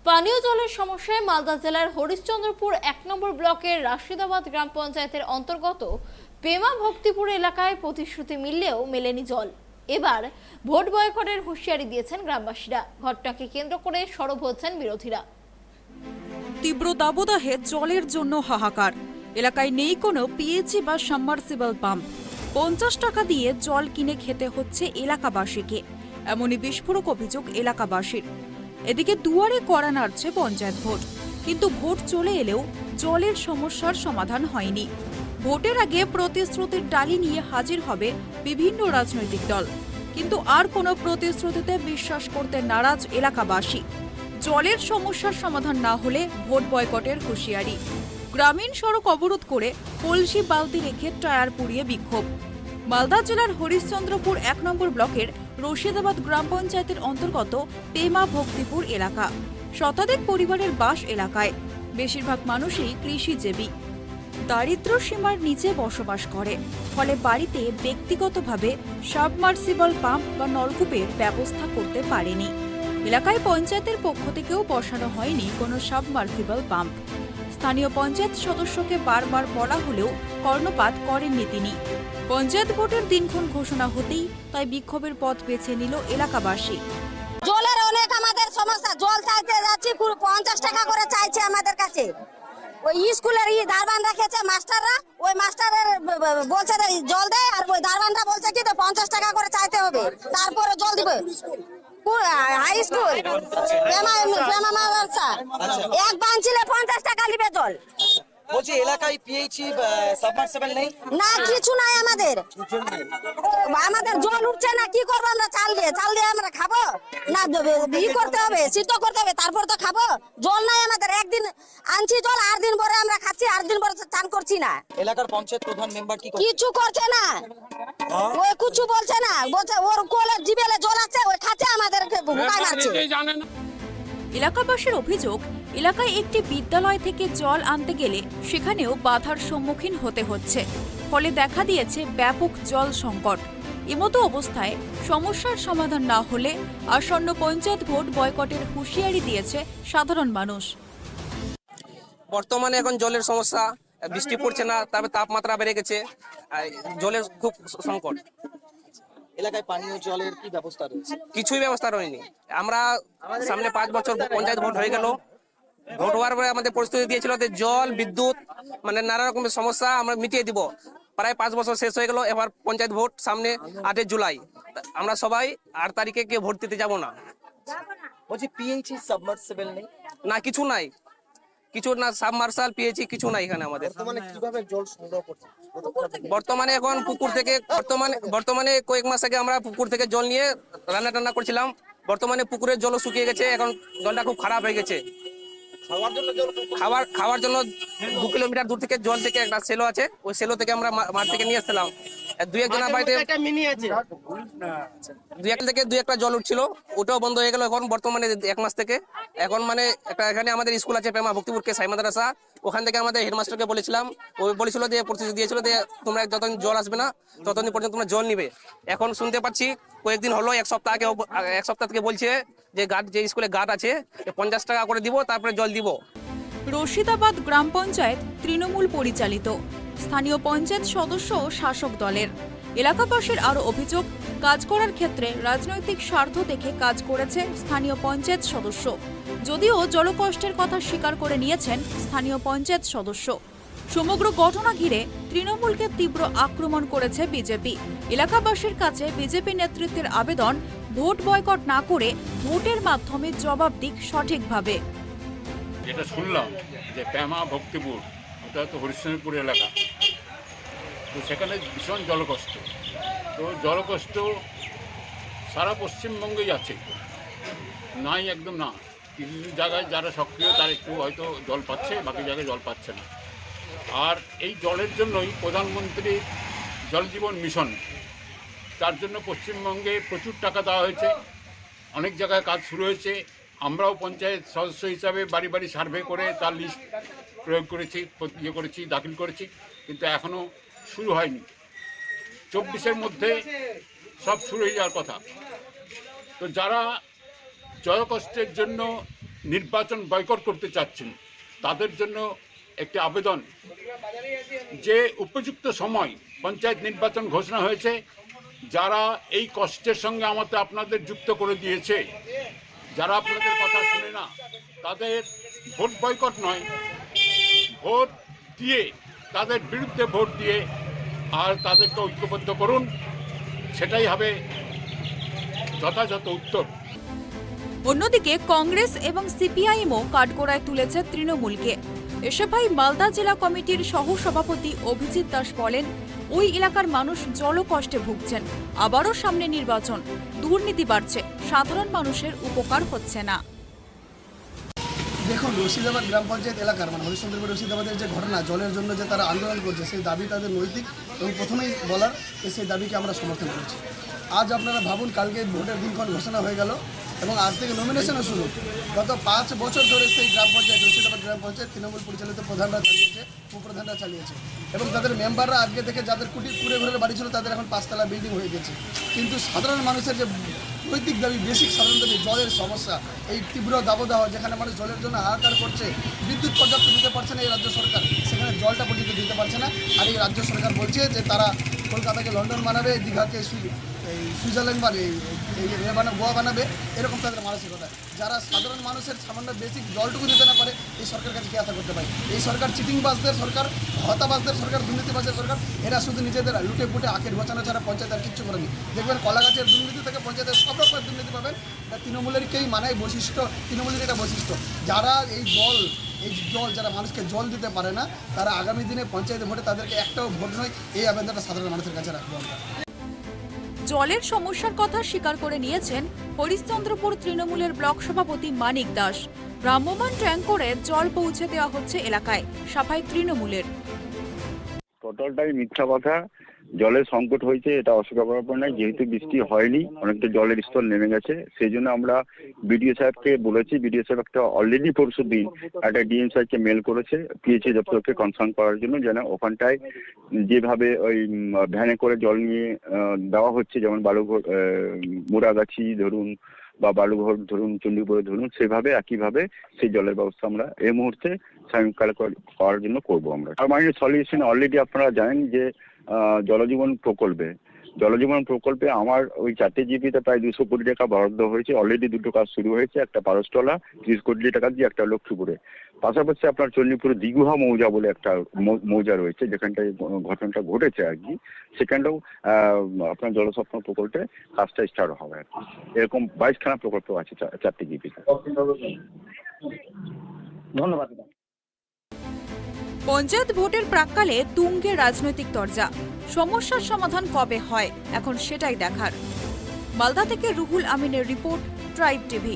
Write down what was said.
পানীয় জলের সমস্যায় মালদা জেলার হরিশ্চন্দ্রপুর ১ নম্বর ব্লকের রাশিদাবাদ গ্রাম পঞ্চায়েতের অন্তর্গত পেমা ভক্তিপুর এলাকায় প্রতিশ্রুতি মিললেও মেলেনি জল। এবার ভোট বয়কটের হুঁশিয়ারি দিয়েছেন গ্রামবাসীরা। ঘটনাকে কেন্দ্র করে সরব হচ্ছেন বিরোধীরা। তীব্র দাবদাহে জলের জন্য হাহাকার। এলাকায় নেই কোনো পিএইচই বা সাবমার্সিবল পাম্প। ৫০ টাকা দিয়ে জল কিনে খেতে হচ্ছে এলাকাবাসীকে, এমনই বিস্ফোরক অভিযোগ এলাকাবাসীর। এদিকে দুয়ারে কড়া নাড়ছে পঞ্চায়েত ভোট, কিন্তু ভোট চলে এলেও জলের সমস্যার সমাধান হয়নি। ভোটের আগে প্রতিশ্রুতির ডালি নিয়ে হাজির হবে বিভিন্ন রাজনৈতিক দল, কিন্তু আর কোনো প্রতিশ্রুতিতে বিশ্বাস করতে নারাজ এলাকাবাসী। জলের সমস্যার সমাধান না হলে ভোট বয়কটের হুঁশিয়ারি। গ্রামীণ সড়ক অবরোধ করে কলসি বালতি রেখে টায়ার পুড়িয়ে বিক্ষোভ। মালদা জেলার হরিশ্চন্দ্রপুর ১ নম্বর ব্লকের রশিদাবাদ গ্রাম পঞ্চায়েতের অন্তর্গত পেমা ভক্তিপুর এলাকা। শতাধিক পরিবারের বাস এলাকায়। বেশিরভাগ মানুষই কৃষিজীবী, দারিদ্র সীমার নিচে বসবাস করে। ফলে বাড়িতে ব্যক্তিগতভাবে সাবমার্সিবল পাম্প বা নলকূপের ব্যবস্থা করতে পারেনি। এলাকায় পঞ্চায়েতের পক্ষ থেকেও বসানো হয়নি কোনো সাবমার্সিবল পাম্প। স্থানীয় পঞ্চায়েত সদস্যকে বারবার বলা হলেও কর্ণপাত করেননি তিনি। পঞ্চায়েত ভোটের দিনক্ষণ ঘোষণা হতেই তাই বিক্ষোভের পথ বেছে নিল এলাকাবাসী। জলের অনেক আমাদের সমস্যা, জল চাইতে যাচ্ছি ৫০ টাকা করে চাইছে আমাদের কাছে। ওই স্কুলের দারবান রেখেছে মাস্টাররা, ওই মাস্টারের বলছে জল দেয়, আর ওই দারবানটা বলছে কি ৫০ টাকা করে চাইতে হবে, তারপরে জল দিবে। হাই স্কুল এক বানছিলে ৫০ টাকা নিবে জল। বলছি এলাকায় পিএইচই সাবমার্সিবল নেই না, কিছু নাই আমাদের। আমাদের জল উঠছে না, কি করবো আমরা? চাল দিয়ে আমরা খাবো না? ই করতে হবে, সিদ্ধ করতে হবে, তারপর তো খাবো। জল নাই আমাদের। একদিন আনছি জল, ৮ দিন পরে আমরা খাচ্ছি, ৮ দিন পরে চান করছি না। এলাকার পঞ্চায়েত প্রধান মেম্বার কি কিছু করছে না, ওই কিছু বলছে না। বলছে ওর কোলের জিবেলে জল আছে, ওই খাচ্ছে, আমাদেরকে ভুকাই মারছে। এলাকাবাসীর অভিযোগ, এলাকায় একটি বিদ্যালয় থেকে জল আনতে গেলে সেখানেও বাধার সম্মুখীন হতে হচ্ছে। ফলে দেখা দিয়েছে ব্যাপক জল সংকট। এমতো অবস্থায় সমস্যার সমাধান না হলে আসন্ন পঞ্চায়েত ভোট বয়কটের হুঁশিয়ারি দিয়েছে সাধারণ মানুষ। বর্তমানে এখন জলের সমস্যা, বৃষ্টি পড়ছে না, তবে তাপমাত্রা বেড়ে গেছে, জলের খুব সংকট। এলাকায় পানীয় জলের কি ব্যবস্থা রয়েছে? কিছুই ব্যবস্থা রয়নি। আমরা সামনে ৫ বছর পঞ্চায়েত ভোট হয়ে গেল। ভোট হওয়ার পরে আমাদের পরিস্থিতি দিয়েছিল যে জল, বিদ্যুৎ, মানে নানা রকমের সমস্যা আমরা মিটিয়ে দিব। প্রায় ৫ বছর শেষ হয়ে গেল। এবার পঞ্চায়েত ভোট সামনে ৮ জুলাই। আমরা সবাই ৮ তারিখে কেউ ভোট দিতে যাব না। বলছি পিএইচই সাবমার্সিবল নেই? না, কিছু নাই, কিছু না, সাবমার্শাল পিএইচই কিছু নাই এখানে আমাদের। বর্তমানে কিভাবে জল সংগ্রহ করছে? বর্তমানে এখন পুকুর থেকে বর্তমানে কয়েক মাস আগে আমরা পুকুর থেকে জল নিয়ে রান্না টান্না করছিলাম। বর্তমানে পুকুরের জলও শুকিয়ে গেছে, এখন জলটা খুব খারাপ হয়ে গেছে। খাওয়ার জন্য 2 কিলোমিটার দূর থেকে জল থেকে একটা সেলো আছে, ওই সেলো থেকে আমরা মাঠ থেকে নিয়ে আসছিলাম। দুই একজনের বাড়িতে দুই একটা জল উঠছিল, ওটাও বন্ধ হয়ে গেল এখন বর্তমানে 1 মাস থেকে। এখন মানে একটা এখানে আমাদের স্কুল আছে পেমা ভক্তিপুরকে সাই মাদ্রাসা, ওখান থেকে আমাদের হেডমাস্টারকে বলেছিলাম, ওই বলেছিল যে প্রতিশ্রুতি দিয়েছিল যে তোমরা যতদিন জল আসবে না ততদিন পর্যন্ত তোমরা জল নিবে। এখন শুনতে পাচ্ছি কয়েকদিন হলো, এক সপ্তাহ থেকে বলছে যে যে স্কুলে গার্ড আছে 50 টাকা করে দিব, তারপরে জল দিব। রশিদাবাদ গ্রাম পঞ্চায়েত তৃণমূল পরিচালিত। স্থানীয় পঞ্চায়েত সদস্য ও শাসক দলের। এলাকাবাসীর আরও অভিযোগ, কাজ করার ক্ষেত্রে রাজনৈতিক স্বার্থ দেখে কাজ করেছে স্থানীয় পঞ্চায়েত সদস্য। যদিও জলকষ্টের কথা স্বীকার করে নিয়েছেন স্থানীয় পঞ্চায়েত সদস্য। সমগ্র ঘটনা ঘিরে তৃণমূলকে তীব্র আক্রমণ করেছে বিজেপি। এলাকাবাসীর কাছে বিজেপি নেতৃত্বের আবেদন, ভোট বয়কট না করে ভোটের মাধ্যমে জবাব দিক সঠিকভাবে। যেটা শুনলাম যে পেমা ভক্তিপুর, ওটা তো হরিশ্চন্দ্রপুর এলাকা, তো সেখানে ভীষণ জলকষ্ট। তো জলকষ্ট সারা পশ্চিমবঙ্গেই আছে, নাই একদম না। কিছু জায়গায় যারা সক্রিয় তারা একটু হয়তো জল পাচ্ছে, বাকি জায়গায় জল পাচ্ছে না। আর এই জলের জন্যই প্রধানমন্ত্রী জল জীবন মিশন, তার জন্য পশ্চিমবঙ্গে প্রচুর টাকা দেওয়া হয়েছে, অনেক জায়গায় কাজ শুরু হয়েছে। আমরাও পঞ্চায়েত সদস্য হিসাবে বাড়ি বাড়ি সার্ভে করে তার লিস্ট প্রয়োগ করেছি, দাখিল করেছি, কিন্তু এখনও শুরু হয়নি। 24-এর মধ্যে সব শুরু হয়ে যাওয়ার কথা। তো যারা জলকষ্টের জন্য নির্বাচন বয়কট করতে চাচ্ছেন তাদের জন্য একটি আবেদন, যে উপযুক্ত সময় পঞ্চায়েত নির্বাচন ঘোষণা হয়েছে, যারা এই কষ্টের সঙ্গে আমাদের আপনাদের যুক্ত করে দিয়েছে, যারা আপনাদের কথা শুনে না, তাদের ভোট বয়কট নয়, ভোট দিয়ে তাদের বিরুদ্ধে ভোট দিয়ে আর তাদেরকে ঐক্যবদ্ধ করুন, সেটাই হবে যথাযথ উত্তর। অন্যদিকে কংগ্রেস এবং সিপিআইএমও কাঠগড়ায় তুলেছে তৃণমূলকে। এসএফআই মালদা জেলা কমিটির সহ সভাপতি অভিজিৎ দাস বলেন, ওই এলাকার মানুষ জলকষ্টে ভুগছেন। আবারও সামনে নির্বাচন, দুর্নীতি বাড়ছে, সাধারণ মানুষের উপকার হচ্ছে না। দেখুন, রশিদাবাদ গ্রাম পঞ্চায়েত এলাকার মানে হরিশ্চন্দ্রপুর রশিদাবাদের যে ঘটনা, জলের জন্য যে তারা আন্দোলন করছে, সেই দাবি তাদের নৈতিক এবং প্রথমেই বলার সেই দাবিকে আমরা সমর্থন করছি। আজ আপনারা ভাবুন, কালকে ভোটের দিনক্ষণ ঘোষণা হয়ে গেল এবং আজ থেকে নমিনেশনও শুরু। গত 5 বছর ধরে সেই গ্রাম পঞ্চায়েত, রশিদাবাদ গ্রাম পঞ্চায়েত তৃণমূল পরিচালিত প্রধানরা চালিয়েছে, উপপ্রধানরা চালিয়েছে এবং তাদের মেম্বাররা আজকে থেকে যাদের কুড়ে ঘরের বাড়ি ছিল তাদের এখন 5তলা বিল্ডিং হয়ে গেছে। কিন্তু সাধারণ মানুষের যে নৈতিক দাবি, বেসিক সাধারণ দাবি, জলের সমস্যা, এই তীব্র দাবদাহ, যেখানে মানুষ জলের জন্য হাহাকার করছে, বিদ্যুৎ পর্যাপ্ত দিতে পারছে না এই রাজ্য সরকার, সেখানে জলটা পর্যন্ত দিতে পারছে না। আর এই রাজ্য সরকার বলছে যে তারা কলকাতাকে লন্ডন বানাবে, দীঘাকে সুইজারল্যান্ড গোয়া বানাবে, এরকম তাদের মানসিকতা। যারা সাধারণ মানুষের সামান্য বেসিক জলটুকু দিতে না পারে, এই সরকার কাছে কি আশা করতে পারে? এই সরকার চিটিংবাজদের সরকার, হতাবাজদের সরকার, দুর্নীতিবাজের সরকার। এরা শুধু নিজেদের লুটে পুটে আখের গোছানো ছাড়া পঞ্চায়েত আর কিচ্ছু করেনি। দেখবেন কলাগাছের দুর্নীতি থেকে পঞ্চায়েতের সব রকমের দুর্নীতি পাবেন। এটা তৃণমূলেরকেই মানায় বৈশিষ্ট্য, তৃণমূলের এটা বৈশিষ্ট্য। যারা এই জল যারা মানুষকে জল দিতে পারে না, তারা আগামী দিনে পঞ্চায়েতে ভোটে তাদেরকে একটাও ভোট নয়, এই আবেদনটা সাধারণ মানুষের কাছে রাখবো আমরা। জলের সমস্যার কথা স্বীকার করে নিয়েছেন হরিশ্চন্দ্রপুর তৃণমূলের ব্লক সভাপতি মানিক দাস। ভ্রাম্যমাণ ট্যাঙ্ক করে জল পৌঁছে দেওয়া হচ্ছে এলাকায়, সাফাই তৃণমূলের। টোটালটাই মিথ্যা কথা। জলের সংকট হয়েছে, এটা অস্বীকার করার পর নয়। যেহেতু বৃষ্টি হয়নি, অনেকটা জলের স্তর নেমে গেছে, সেই জন্য আমরা বিডিও সাহেবকে বলেছি। বিডিও সাহেব একটা অলরেডি পরশু দিন একটা ডিএম সাহেবকে মেল করেছে পিএইচই দপ্তরকে কনসার্ন করার জন্য, যেন ওখানটায় যেভাবে ওই ভ্যানে করে জল নিয়ে দেওয়া হচ্ছে, যেমন বালুঘর, মুড়াগাছি ধরুন বা বালুঘর ধরুন, চণ্ডীপুরে ধরুন, সেভাবে একইভাবে সেই জলের ব্যবস্থা আমরা এই মুহূর্তে সায়ংকাল করার জন্য করবো আমরা। আর মানে সলিউশন অলরেডি আপনারা জানেন যে জলজীবন প্রকল্পে আমার ওই 4টে জিপিতে প্রায় 200 কোটি টাকা বরাদ্দ হয়েছে। অলরেডি 2টো কাজ শুরু হয়েছে, একটা পারসতলা 30 কোটি টাকা দিয়ে, একটা লক্ষ্মীপুরে। পাশাপাশি আপনার চণ্ডীপুরে দিগুহা মৌজা বলে একটা মৌজা রয়েছে, যেখানটায় ঘটনাটা ঘটেছে আর কি, সেখানটাও আপনার জলস্বপ্ন প্রকল্পে কাজটা স্টার্ট হবে আর কি। এরকম 22খানা প্রকল্প আছে 4টে জিপিতে। ধন্যবাদ। পঞ্চায়েত ভোটের প্রাক্কালে তুঙ্গে রাজনৈতিক তরজা। সমস্যার সমাধান কবে হয়, এখন সেটাই দেখার। মালদা থেকে রুহুল আমিনের রিপোর্ট, ট্রাইব টিভি।